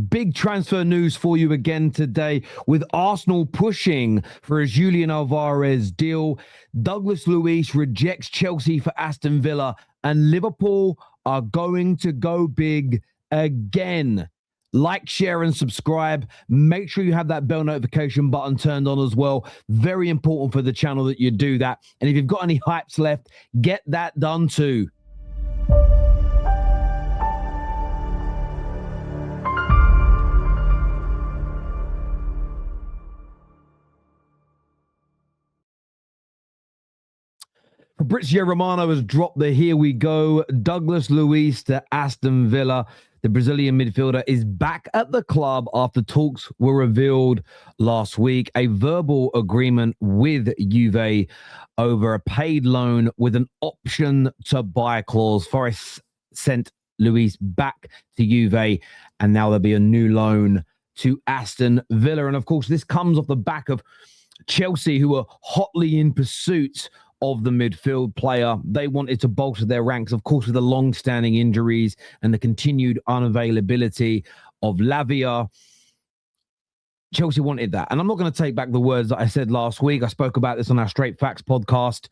Big transfer news for you again today, with Arsenal pushing for a Julian Alvarez deal. Douglas Luiz rejects Chelsea for Aston Villa, and Liverpool are going to go big again. Like, share, and subscribe. Make sure you have that bell notification button turned on as well. Very important for the channel that you do that. And if you've got any hypes left, get that done too. Fabrizio Romano has dropped the here we go. Douglas Luiz to Aston Villa. The Brazilian midfielder is back at the club after talks were revealed last week. A verbal agreement with Juve over a paid loan with an option to buy clause. Forest sent Luiz back to Juve, and now there'll be a new loan to Aston Villa. And of course, this comes off the back of Chelsea, who are hotly in pursuit of the midfield player. They wanted to bolster their ranks, of course, with the long-standing injuries and the continued unavailability of Lavia. Chelsea wanted that. And I'm not going to take back the words that I said last week. I spoke about this on our Straight Facts podcast,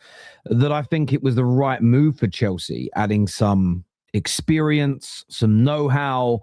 that I think it was the right move for Chelsea, adding some experience, some know-how,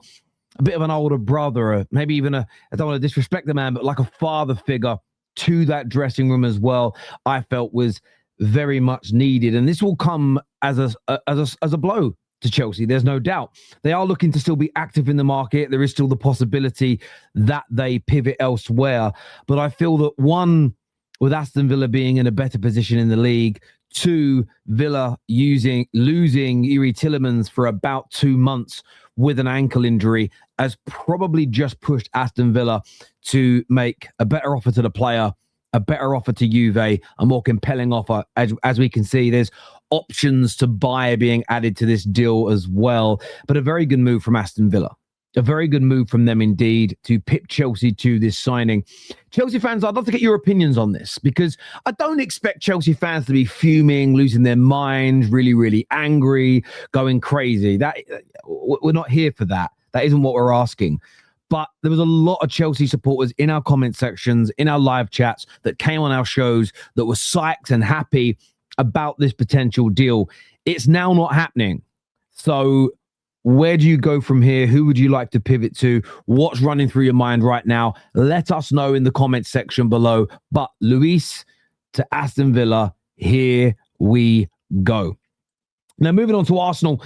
a bit of an older brother, maybe even I don't want to disrespect the man, but like a father figure to that dressing room as well, I felt was very much needed. And this will come as a blow to Chelsea. There's no doubt. They are looking to still be active in the market. There is still the possibility that they pivot elsewhere. But I feel that, one, with Aston Villa being in a better position in the league, two, Villa losing Yuri Tillemans for about 2 months with an ankle injury has probably just pushed Aston Villa to make a better offer to the player, a better offer to Juve, a more compelling offer. As we can see, there's options to buy being added to this deal as well. But a very good move from Aston Villa. A very good move from them indeed to pip Chelsea to this signing. Chelsea fans, I'd love to get your opinions on this, because I don't expect Chelsea fans to be fuming, losing their minds, really, really angry, going crazy. We're not here for that. That isn't what we're asking. But there was a lot of Chelsea supporters in our comment sections, in our live chats, that came on our shows that were psyched and happy about this potential deal. It's now not happening. So where do you go from here? Who would you like to pivot to? What's running through your mind right now? Let us know in the comment section below. But Luiz to Aston Villa, here we go. Now, moving on to Arsenal.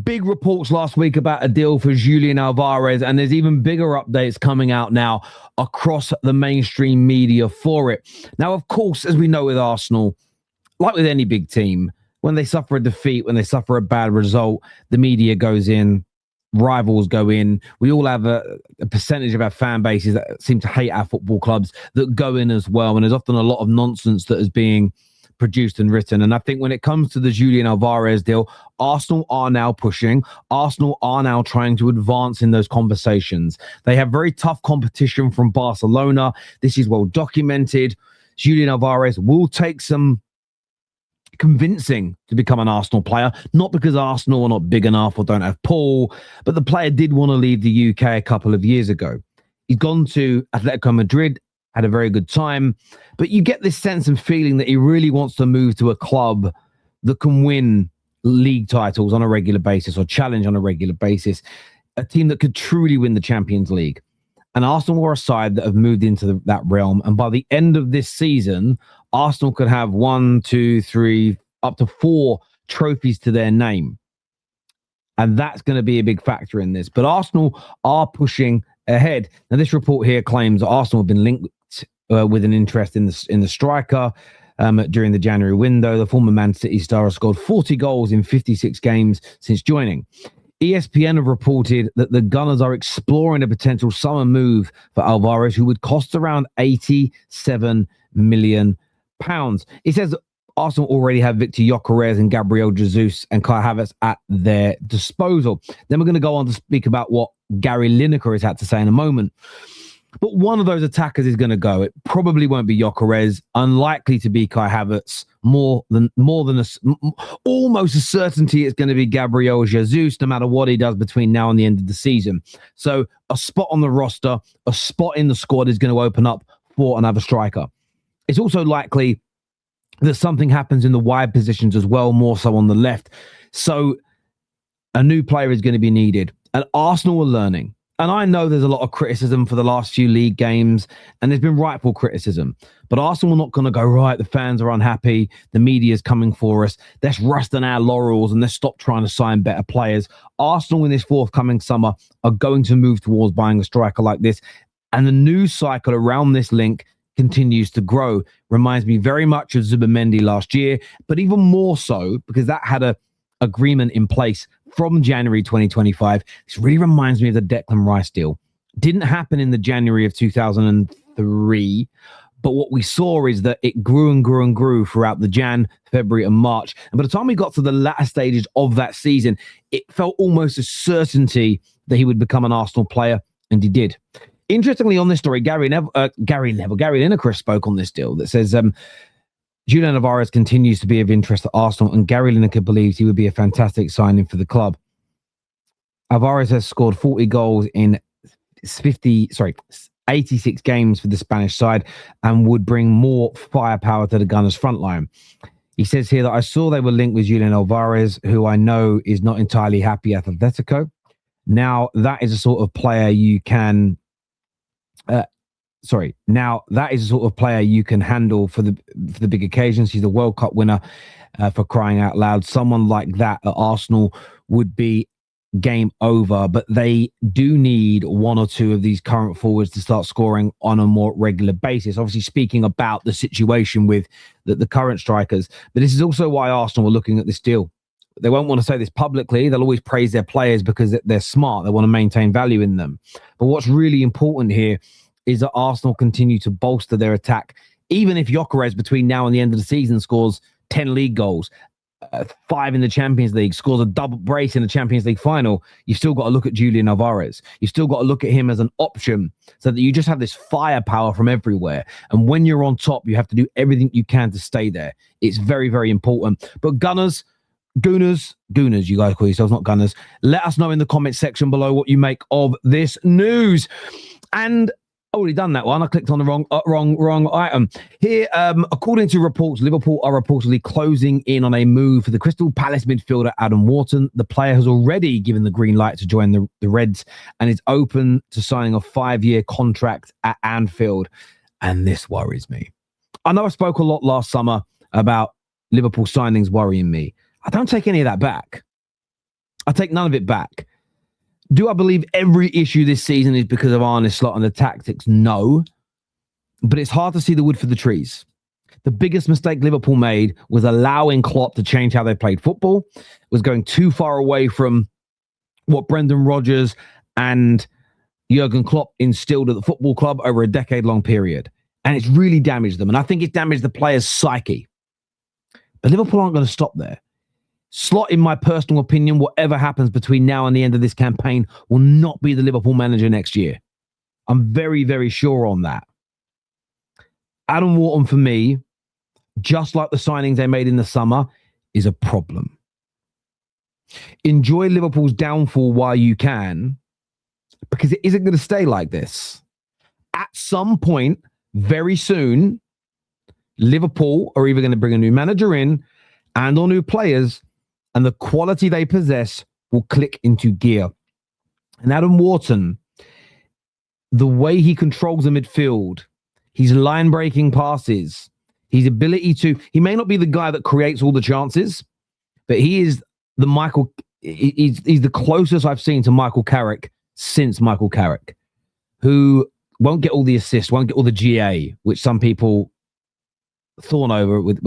Big reports last week about a deal for Julian Alvarez, and there's even bigger updates coming out now across the mainstream media for it. Now, of course, as we know with Arsenal, like with any big team, when they suffer a defeat, when they suffer a bad result, the media goes in, rivals go in. We all have a percentage of our fan bases that seem to hate our football clubs that go in as well, and there's often a lot of nonsense that is being produced and written. And I think when it comes to the Julian Alvarez deal, Arsenal are now pushing. Arsenal are now trying to advance in those conversations. They have very tough competition from Barcelona. This is well documented. Julian Alvarez will take some convincing to become an Arsenal player, not because Arsenal are not big enough or don't have pull, but the player did want to leave the UK a couple of years ago. He's gone to Atletico Madrid, had a very good time, but you get this sense and feeling that he really wants to move to a club that can win league titles on a regular basis or challenge on a regular basis, a team that could truly win the Champions League. And Arsenal were a side that have moved into that realm. And by the end of this season, Arsenal could have 1, 2, 3, up to 4 trophies to their name. And that's going to be a big factor in this. But Arsenal are pushing ahead. Now, this report here claims that Arsenal have been linked with an interest in the striker during the January window. The former Man City star has scored 40 goals in 56 games since joining. ESPN have reported that the Gunners are exploring a potential summer move for Alvarez, who would cost around £87 million. It says Arsenal already have Victor Gyökeres and Gabriel Jesus and Kai Havertz at their disposal. Then we're going to go on to speak about what Gary Lineker has had to say in a moment. But one of those attackers is going to go. It probably won't be Alvarez. Unlikely to be Kai Havertz. Almost a certainty it's going to be Gabriel Jesus, no matter what he does between now and the end of the season. So a spot on the roster, a spot in the squad is going to open up for another striker. It's also likely that something happens in the wide positions as well, more so on the left. So a new player is going to be needed. And Arsenal are learning. And I know there's a lot of criticism for the last few league games, and there's been rightful criticism. But Arsenal are not going to go, right, the fans are unhappy, the media's coming for us, let's rest on our laurels and let's stop trying to sign better players. Arsenal in this forthcoming summer are going to move towards buying a striker like this. And the news cycle around this link continues to grow. Reminds me very much of Zubimendi last year, but even more so because that had a agreement in place from January 2025. This really reminds me of the Declan Rice deal. Didn't happen in the January of 2003, but what we saw is that it grew and grew and grew throughout the Jan, February and March. And by the time we got to the latter stages of that season, it felt almost a certainty that he would become an Arsenal player, and he did. Interestingly, on this story, Gary Lineker spoke on this deal that says, Julian Alvarez continues to be of interest to Arsenal, and Gary Lineker believes he would be a fantastic signing for the club. Alvarez has scored 40 goals in 86 games for the Spanish side and would bring more firepower to the Gunners' front line. He says here that I saw they were linked with Julian Alvarez, who I know is not entirely happy at Atletico. Now, that is a sort of player you can... that is a sort of player you can handle for the big occasions. He's a World Cup winner, for crying out loud. Someone like that at Arsenal would be game over, but they do need one or two of these current forwards to start scoring on a more regular basis. Obviously, speaking about the situation with the current strikers, but this is also why Arsenal are looking at this deal. They won't want to say this publicly. They'll always praise their players because they're smart. They want to maintain value in them. But what's really important here is that Arsenal continue to bolster their attack. Even if Alvarez between now and the end of the season scores 10 league goals, 5 in the Champions League, scores a double brace in the Champions League final, you've still got to look at Julian Alvarez. You've still got to look at him as an option so that you just have this firepower from everywhere. And when you're on top, you have to do everything you can to stay there. It's very, very important. But Gooners, you guys call yourselves, not Gunners. Let us know in the comment section below what you make of this news. And already done that one. I clicked on the wrong item. Here, according to reports, Liverpool are reportedly closing in on a move for the Crystal Palace midfielder Adam Wharton. The player has already given the green light to join the Reds and is open to signing a 5-year contract at Anfield. And this worries me. I know I spoke a lot last summer about Liverpool signings worrying me. I don't take any of that back. I take none of it back. Do I believe every issue this season is because of Arne Slot and the tactics? No. But it's hard to see the wood for the trees. The biggest mistake Liverpool made was allowing Klopp to change how they played football. It was going too far away from what Brendan Rodgers and Jurgen Klopp instilled at the football club over a decade-long period. And it's really damaged them. And I think it's damaged the players' psyche. But Liverpool aren't going to stop there. Slot, in my personal opinion, whatever happens between now and the end of this campaign, will not be the Liverpool manager next year. I'm very, very sure on that. Adam Wharton, for me, just like the signings they made in the summer, is a problem. Enjoy Liverpool's downfall while you can, because it isn't going to stay like this. At some point, very soon, Liverpool are either going to bring a new manager in and or new players, and the quality they possess will click into gear. And Adam Wharton, the way he controls the midfield, his line-breaking passes, his ability to... He may not be the guy that creates all the chances, but he is the he's the closest I've seen to Michael Carrick since Michael Carrick, who won't get all the assists, won't get all the GA, which some people thorn over with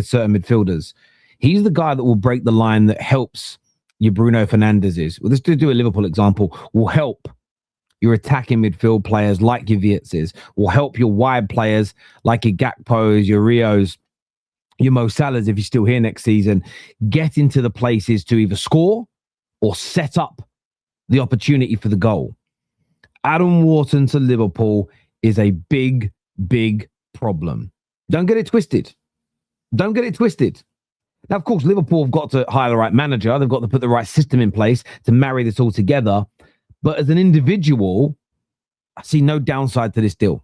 certain midfielders. He's the guy that will break the line that helps your Bruno Fernandez's. Well, let's do a Liverpool example. Will help your attacking midfield players like your Vietz's. Will help your wide players like your Gakpo's, your Rios, your Mo Salahs, if you're still here next season, get into the places to either score or set up the opportunity for the goal. Adam Wharton to Liverpool is a big, big problem. Don't get it twisted. Don't get it twisted. Now, of course, Liverpool have got to hire the right manager. They've got to put the right system in place to marry this all together. But as an individual, I see no downside to this deal.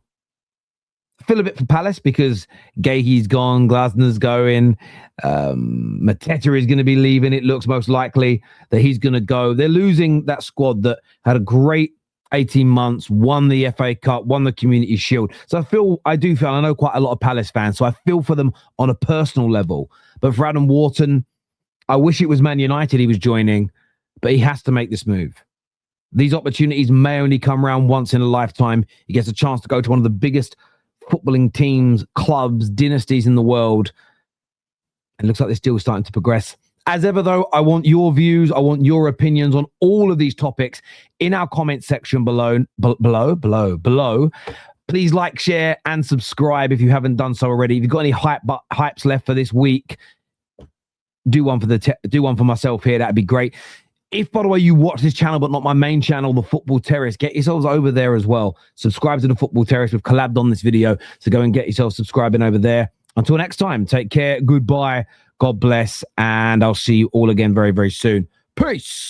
I feel a bit for Palace because Gahey's gone, Glasner's going, Mateta is going to be leaving. It looks most likely that he's going to go. They're losing that squad that had a great 18 months, won the FA Cup, won the Community Shield. So I know quite a lot of Palace fans, so I feel for them on a personal level. But for Adam Wharton, I wish it was Man United he was joining, but he has to make this move. These opportunities may only come around once in a lifetime. He gets a chance to go to one of the biggest footballing teams, clubs, dynasties in the world. It looks like this deal is starting to progress. As ever, though, I want your views. I want your opinions on all of these topics in our comment section below. Please like, share, and subscribe if you haven't done so already. If you've got any hypes left for this week, do one for myself here. That'd be great. If, by the way, you watch this channel, but not my main channel, the Football Terrace, get yourselves over there as well. Subscribe to the Football Terrace. We've collabed on this video, so go and get yourself subscribing over there. Until next time, take care. Goodbye. God bless. And I'll see you all again very, very soon. Peace.